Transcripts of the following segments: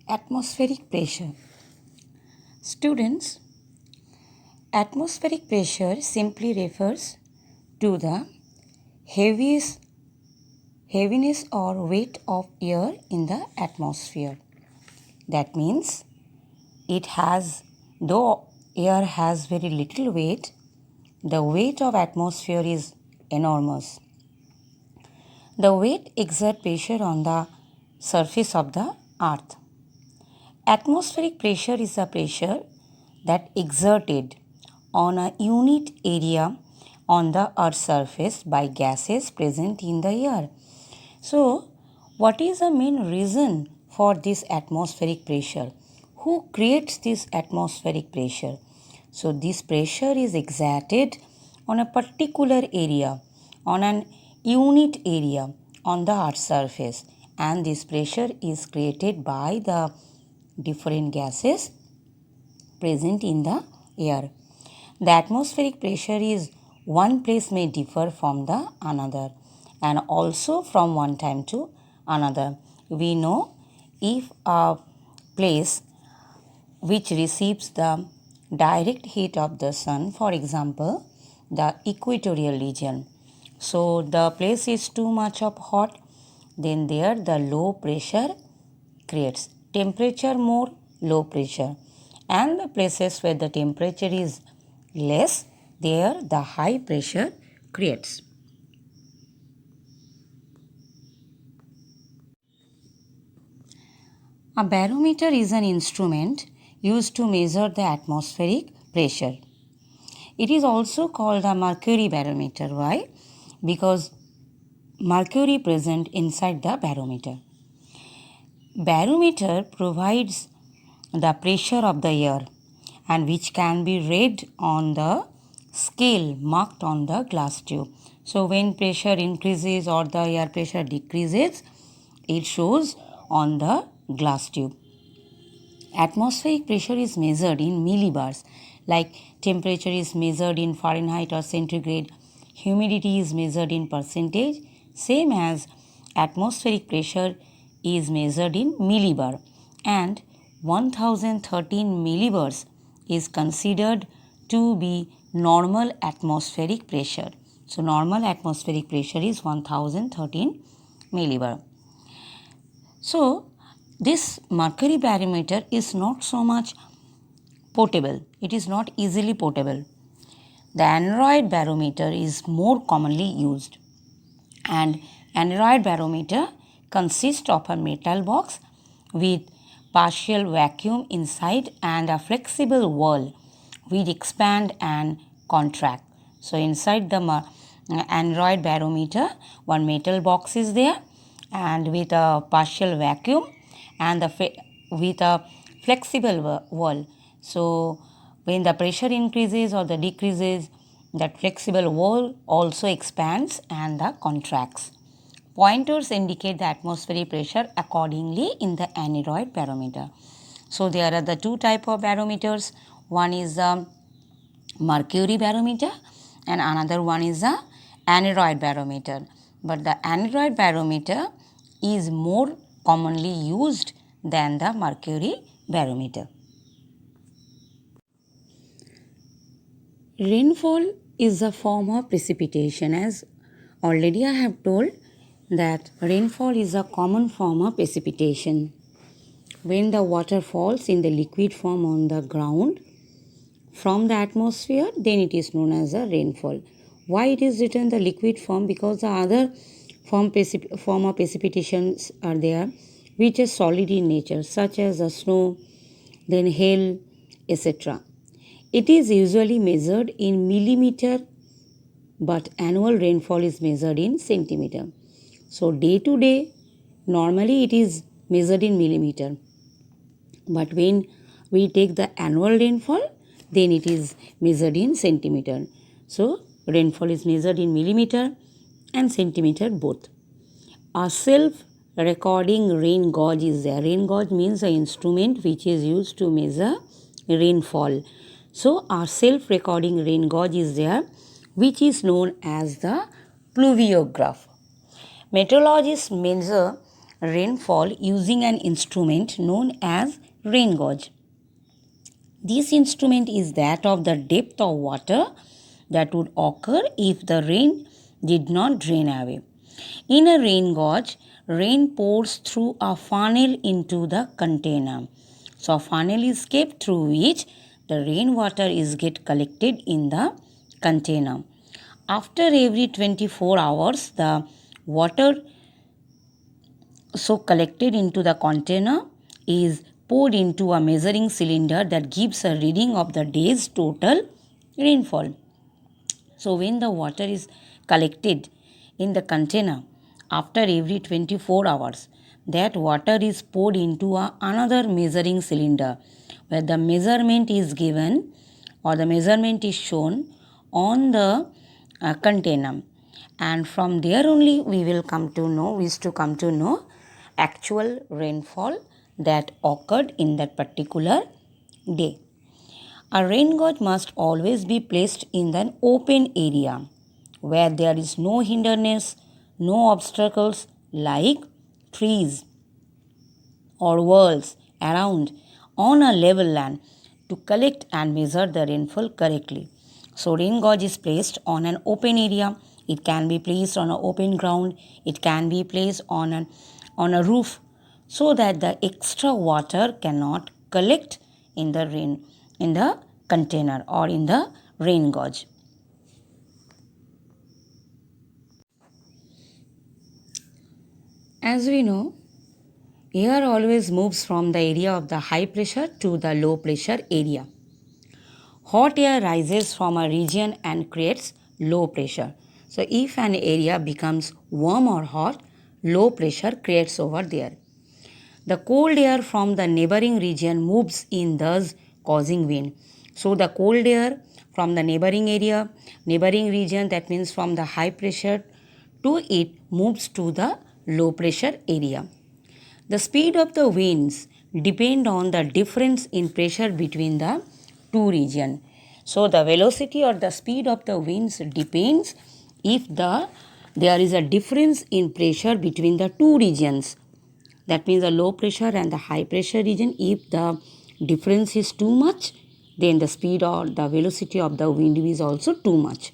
Atmospheric pressure. Students, atmospheric pressure simply refers to the heaviness or weight of air in the atmosphere. That means though air has very little weight, the weight of atmosphere is enormous. The weight exerts pressure on the surface of the earth. Atmospheric pressure is a pressure that exerted on a unit area on the earth's surface by gases present in the air. So, what is the main reason for this atmospheric pressure? Who creates this atmospheric pressure? So, this pressure is exerted on a particular area, on an unit area on the earth's surface, and this pressure is created by the different gases present in the air. The atmospheric pressure is one place may differ from the another and also from one time to another. We know if a place which receives the direct heat of the sun, for example, the equatorial region. So the place is too much of hot, then there the low pressure creates temperature more, low pressure, and the places where the temperature is less, there the high pressure creates. A barometer is an instrument used to measure the atmospheric pressure. It is also called a mercury barometer. Why? Because mercury present inside the barometer. Barometer provides the pressure of the air and which can be read on the scale marked on the glass tube. So when pressure increases or the air pressure decreases, it shows on the glass tube. Atmospheric pressure is measured in millibars, like temperature is measured in Fahrenheit or centigrade, humidity is measured in percentage, same as atmospheric pressure is measured in millibar, and 1013 millibars is considered to be normal atmospheric pressure. So normal atmospheric pressure is 1013 millibar. So this mercury barometer is not so much portable. It is not easily portable. The aneroid barometer is more commonly used, and aneroid barometer consists of a metal box with partial vacuum inside and a flexible wall which expand and contract. So inside the aneroid barometer, one metal box is there and with a partial vacuum and with a flexible wall. So when the pressure increases or the decreases, that flexible wall also expands and the contracts. Pointers indicate the atmospheric pressure accordingly in the aneroid barometer. So there are the two type of barometers. One is the mercury barometer and another one is the aneroid barometer. But the aneroid barometer is more commonly used than the mercury barometer. Rainfall is a form of precipitation. As already I have told that rainfall is a common form of precipitation. When the water falls in the liquid form on the ground from the atmosphere, then it is known as a rainfall. Why it is written the liquid form? Because the other form of precipitations are there which are solid in nature, such as the snow, then hail, etc. It is usually measured in millimeter, but annual rainfall is measured in centimeter. So day to day, normally it is measured in millimeter. But when we take the annual rainfall, then it is measured in centimeter. So rainfall is measured in millimeter and centimeter both. A self-recording rain gauge is there. Rain gauge means an instrument which is used to measure rainfall. So our self-recording rain gauge is there, which is known as the pluviograph. Meteorologists measure rainfall using an instrument known as rain gauge. This instrument is that of the depth of water that would occur if the rain did not drain away. In a rain gauge, rain pours through a funnel into the container. So a funnel is kept through which the rainwater is get collected in the container. After every 24 hours, the water so collected into the container is poured into a measuring cylinder that gives a reading of the day's total rainfall. So when the water is collected in the container after every 24 hours, that water is poured into another measuring cylinder where the measurement is given or the measurement is shown on the container, and from there only we will come to know actual rainfall that occurred in that particular day. A rain gauge must always be placed in an open area where there is no hindrance, no obstacles like trees or walls around, on a level land to collect and measure the rainfall correctly. So rain gauge is placed on an open area. It can be placed on an open ground. It can be placed on a roof so that the extra water cannot collect in the container or in the rain gauge. As we know, air always moves from the area of the high pressure to the low pressure area. Hot air rises from a region and creates low pressure. So if an area becomes warm or hot, low pressure creates over there. The cold air from the neighboring region moves in, thus causing wind. So the cold air from the neighboring region, that means from the high pressure to it, moves to the low pressure area. The speed of the winds depend on the difference in pressure between the two regions. So the velocity or the speed of the winds depends if there is a difference in pressure between the two regions. That means the low pressure and the high pressure region. If the difference is too much, then the speed or the velocity of the wind is also too much.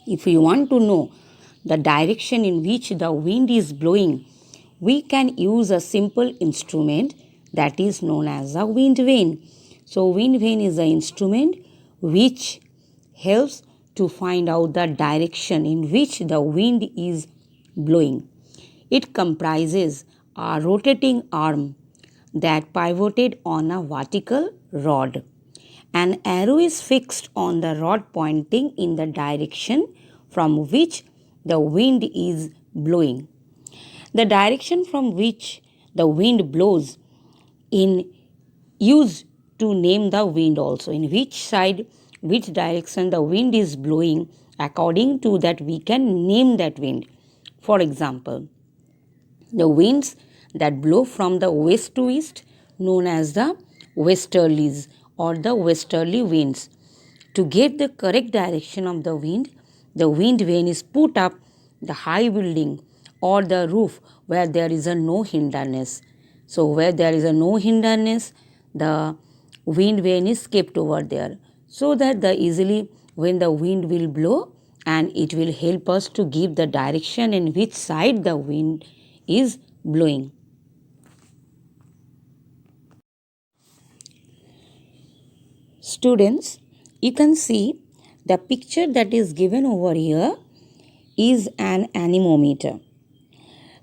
If you want to know the direction in which the wind is blowing, we can use a simple instrument that is known as a wind vane. So wind vane is an instrument which helps to find out the direction in which the wind is blowing. It comprises a rotating arm that pivoted on a vertical rod. An arrow is fixed on the rod pointing in the direction from which the wind is blowing. The direction from which the wind blows in used to name the wind also. In which direction the wind is blowing, according to that we can name that wind. For example, the winds that blow from the west to east, known as the westerlies or the westerly winds. To get the correct direction of the wind vane is put up the high building or the roof where there is a no hindrance. So where there is a no hindrance, the wind vane is kept over there so that the easily when the wind will blow, and it will help us to give the direction in which side the wind is blowing. Students, you can see the picture that is given over here is an anemometer.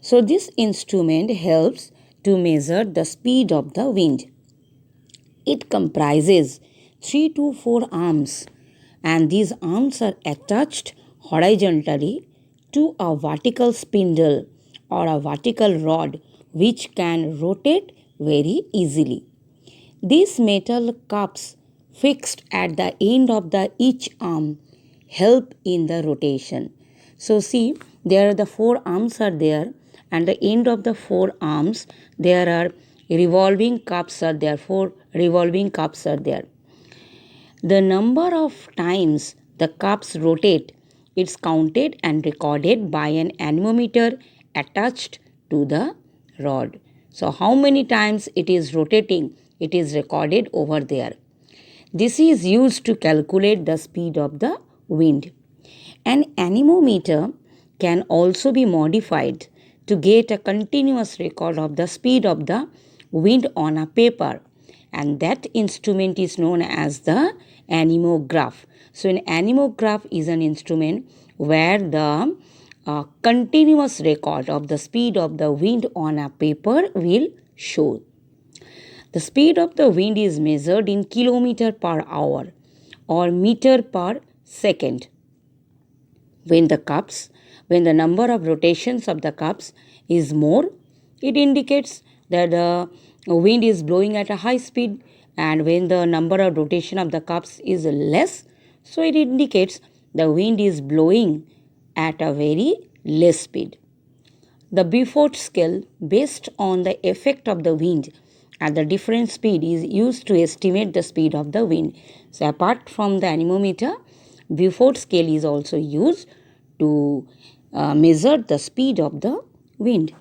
So this instrument helps to measure the speed of the wind. It comprises 3 to 4 arms, and these arms are attached horizontally to a vertical spindle or a vertical rod which can rotate very easily. These metal cups fixed at the end of each arm help in the rotation. So see, there are the 4 arms are there, and the end of the 4 arms there are revolving cups are there. 4 revolving cups are there. The number of times the cups rotate, it's counted and recorded by an anemometer attached to the rod. So how many times it is rotating, it is recorded over there. This is used to calculate the speed of the wind. An anemometer can also be modified to get a continuous record of the speed of the wind on a paper, and that instrument is known as the anemograph. So an anemograph is an instrument where the continuous record of the speed of the wind on a paper will show. The speed of the wind is measured in kilometer per hour or meter per second. When the number of rotations of the cups is more, it indicates that the wind is blowing at a high speed, and when the number of rotation of the cups is less, so it indicates the wind is blowing at a very less speed. The Beaufort scale, based on the effect of the wind at the different speed, is used to estimate the speed of the wind. So apart from the anemometer, Beaufort scale is also used to measure the speed of the wind.